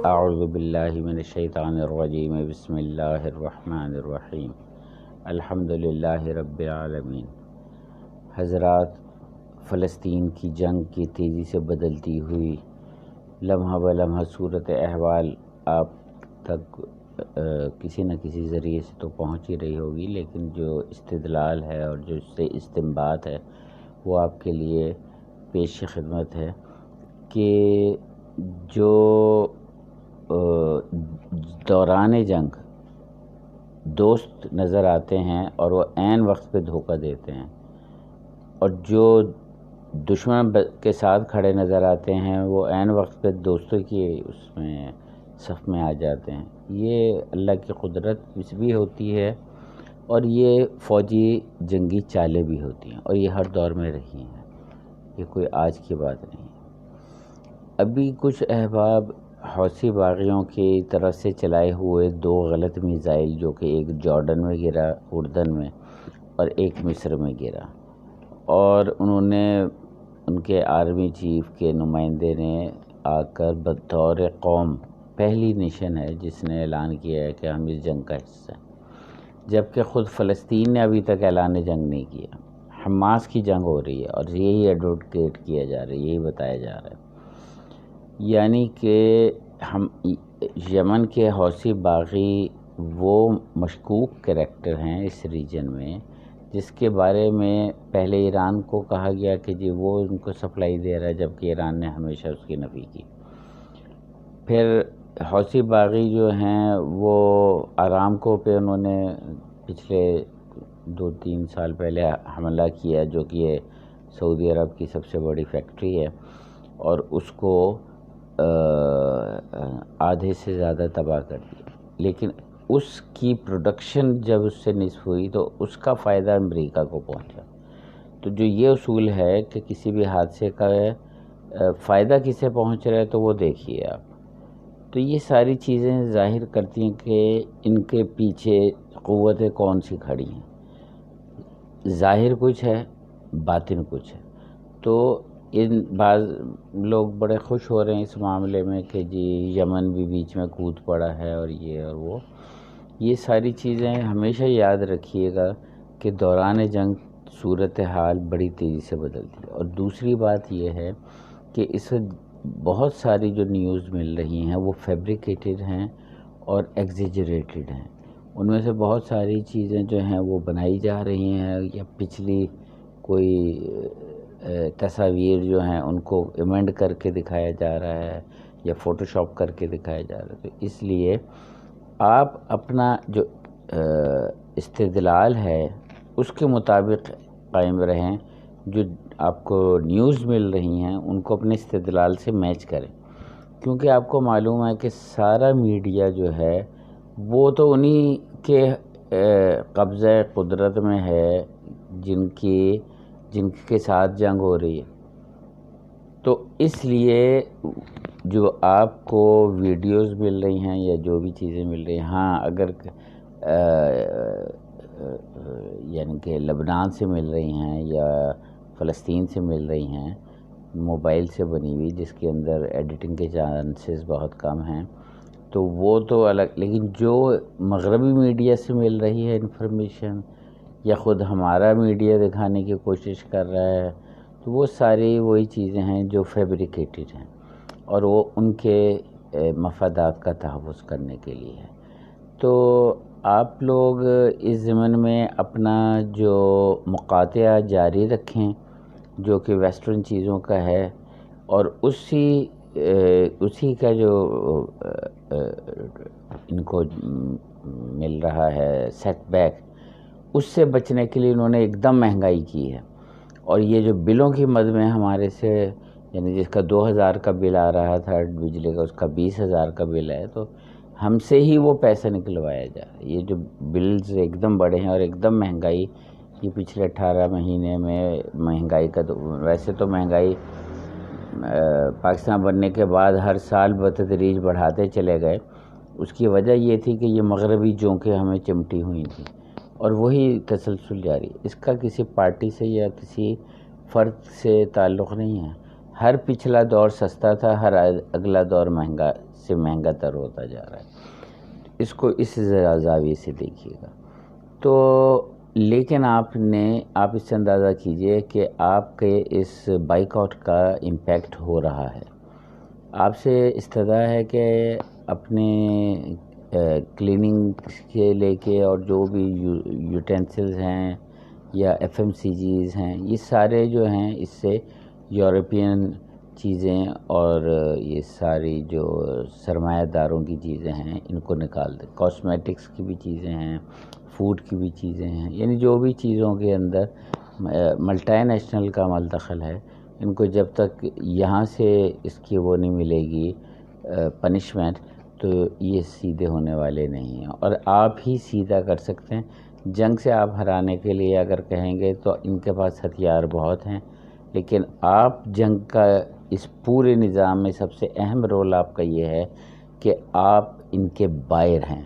اعوذ باللہ من الشیطان الرجیم بسم اللہ الرحمن الرحیم الحمد للہ رب العالمین۔ حضرات، فلسطین کی جنگ کی تیزی سے بدلتی ہوئی لمحہ بلمحہ صورت احوال آپ تک کسی نہ کسی ذریعے سے تو پہنچ ہی رہی ہوگی، لیکن جو استدلال ہے اور جو اس سے استنباط ہے وہ آپ کے لیے پیش خدمت ہے کہ جو دوران جنگ دوست نظر آتے ہیں اور وہ عین وقت پہ دھوکہ دیتے ہیں، اور جو دشمن کے ساتھ کھڑے نظر آتے ہیں وہ عین وقت پہ دوستوں کی اس میں صف میں آ جاتے ہیں، یہ اللہ کی قدرت بھی ہوتی ہے اور یہ فوجی جنگی چالیں بھی ہوتی ہیں، اور یہ ہر دور میں رہی ہیں، یہ کوئی آج کی بات نہیں ہے۔ ابھی کچھ احباب حوثی باغیوں کی طرف سے چلائے ہوئے 2 غلط میزائل، جو کہ ایک جارڈن میں گرا اردن میں اور ایک مصر میں گرا، اور انہوں نے ان کے آرمی چیف کے نمائندے نے آ کر بطور قوم پہلی نیشن ہے جس نے اعلان کیا ہے کہ ہم اس جنگ کا حصہ ہیں، جبکہ خود فلسطین نے ابھی تک اعلان جنگ نہیں کیا۔ حماس کی جنگ ہو رہی ہے اور یہی ایڈوکیٹ کیا جا رہا ہے، یہی بتایا جا رہا ہے، یعنی کہ ہم یمن کے حوثی باغی وہ مشکوک کریکٹر ہیں اس ریجن میں، جس کے بارے میں پہلے ایران کو کہا گیا کہ جی وہ ان کو سپلائی دے رہا ہے، جبکہ ایران نے ہمیشہ اس کی نفی کی۔ پھر حوثی باغی جو ہیں وہ آرامکو پہ انہوں نے پچھلے 2-3 سال پہلے حملہ کیا، جو کہ یہ سعودی عرب کی سب سے بڑی فیکٹری ہے، اور اس کو آدھے سے زیادہ تباہ کر دیا، لیکن اس کی پروڈکشن جب اس سے نصف ہوئی تو اس کا فائدہ امریکہ کو پہنچا۔ تو جو یہ اصول ہے کہ کسی بھی حادثے کا فائدہ کسے پہنچ رہا ہے تو وہ دیکھیے آپ، تو یہ ساری چیزیں ظاہر کرتی ہیں کہ ان کے پیچھے قوتیں کون سی کھڑی ہیں، ظاہر کچھ ہے، باطن کچھ ہے۔ تو بعض لوگ بڑے خوش ہو رہے ہیں اس معاملے میں کہ جی یمن بھی بیچ میں کود پڑا ہے اور یہ اور وہ، یہ ساری چیزیں ہمیشہ یاد رکھیے گا کہ دوران جنگ صورتحال بڑی تیزی سے بدلتی ہے۔ اور دوسری بات یہ ہے کہ اس وقت بہت ساری جو نیوز مل رہی ہیں وہ فیبریکیٹڈ ہیں اور ایگزیجریٹڈ ہیں، ان میں سے بہت ساری چیزیں جو ہیں وہ بنائی جا رہی ہیں، یا پچھلی کوئی تصاویر جو ہیں ان کو ایمنڈ کر کے دکھایا جا رہا ہے یا فوٹو شاپ کر کے دکھایا جا رہا ہے۔ تو اس لیے آپ اپنا جو استدلال ہے اس کے مطابق قائم رہیں، جو آپ کو نیوز مل رہی ہیں ان کو اپنے استدلال سے میچ کریں، کیونکہ آپ کو معلوم ہے کہ سارا میڈیا جو ہے وہ تو انہی کے قبضہ قدرت میں ہے جن کے ساتھ جنگ ہو رہی ہے۔ تو اس لیے جو آپ کو ویڈیوز مل رہی ہیں یا جو بھی چیزیں مل رہی ہیں، ہاں اگر یعنی کہ لبنان سے مل رہی ہیں یا فلسطین سے مل رہی ہیں موبائل سے بنی ہوئی، جس کے اندر ایڈیٹنگ کے چانسز بہت کم ہیں، تو وہ تو الگ، لیکن جو مغربی میڈیا سے مل رہی ہے انفارمیشن یا خود ہمارا میڈیا دکھانے کی کوشش کر رہا ہے، تو وہ ساری وہی چیزیں ہیں جو فیبریکیٹڈ ہیں اور وہ ان کے مفادات کا تحفظ کرنے کے لیے ہے۔ تو آپ لوگ اس ضمن میں اپنا جو مقاطعہ جاری رکھیں جو کہ ویسٹرن چیزوں کا ہے، اور اسی کا جو ان کو مل رہا ہے سیٹ بیک، اس سے بچنے کے لیے انہوں نے ایک دم مہنگائی کی ہے، اور یہ جو بلوں کی مد میں ہمارے سے، یعنی جس کا 2000 کا بل آ رہا تھا بجلی کا، اس کا 20,000 کا بل ہے، تو ہم سے ہی وہ پیسہ نکلوایا جا رہا ہے۔ یہ جو بلز ایک دم بڑے ہیں اور ایک دم مہنگائی، یہ پچھلے 18 مہینے میں مہنگائی کا، تو ویسے تو مہنگائی پاکستان بننے کے بعد ہر سال بتدریج بڑھاتے چلے گئے، اس کی وجہ یہ تھی کہ یہ مغربی جونکیں ہمیں چمٹی ہوئی تھیں، اور وہی تسلسل جاری۔ اس کا کسی پارٹی سے یا کسی فرد سے تعلق نہیں ہے، ہر پچھلا دور سستا تھا، ہر اگلا دور مہنگا سے مہنگا تر ہوتا جا رہا ہے. اس کو اس زاویے سے دیکھیے گا. تو لیکن آپ اس سے اندازہ کیجئے کہ آپ کے اس بائک آؤٹ کا امپیکٹ ہو رہا ہے. آپ سے استدعا ہے کہ اپنے کلیننگ کے لے کے اور جو بھی یوٹینسلز ہیں یا ایف ایم سی جیز ہیں، یہ سارے جو ہیں اس سے یورپین چیزیں اور یہ ساری جو سرمایہ داروں کی چیزیں ہیں ان کو نکال دیں. کاسمیٹکس کی بھی چیزیں ہیں، فوڈ کی بھی چیزیں ہیں، یعنی جو بھی چیزوں کے اندر ملٹی نیشنل کا عمل دخل ہے، ان کو جب تک یہاں سے اس کی وہ نہیں ملے گی پنشمنٹ، تو یہ سیدھے ہونے والے نہیں ہیں. اور آپ ہی سیدھا کر سکتے ہیں. جنگ سے آپ ہرانے کے لیے اگر کہیں گے تو ان کے پاس ہتھیار بہت ہیں، لیکن آپ جنگ کا اس پورے نظام میں سب سے اہم رول آپ کا یہ ہے کہ آپ ان کے بائر ہیں.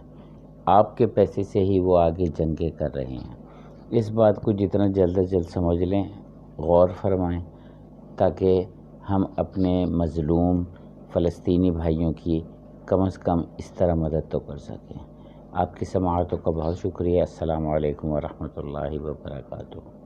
آپ کے پیسے سے ہی وہ آگے جنگیں کر رہے ہیں. اس بات کو جتنا جلد از جلد سمجھ لیں، غور فرمائیں، تاکہ ہم اپنے مظلوم فلسطینی بھائیوں کی کم از کم اس طرح مدد تو کر سکیں. آپ کی سماعتوں کا بہت شکریہ. السلام علیکم ورحمۃ اللہ وبرکاتہ.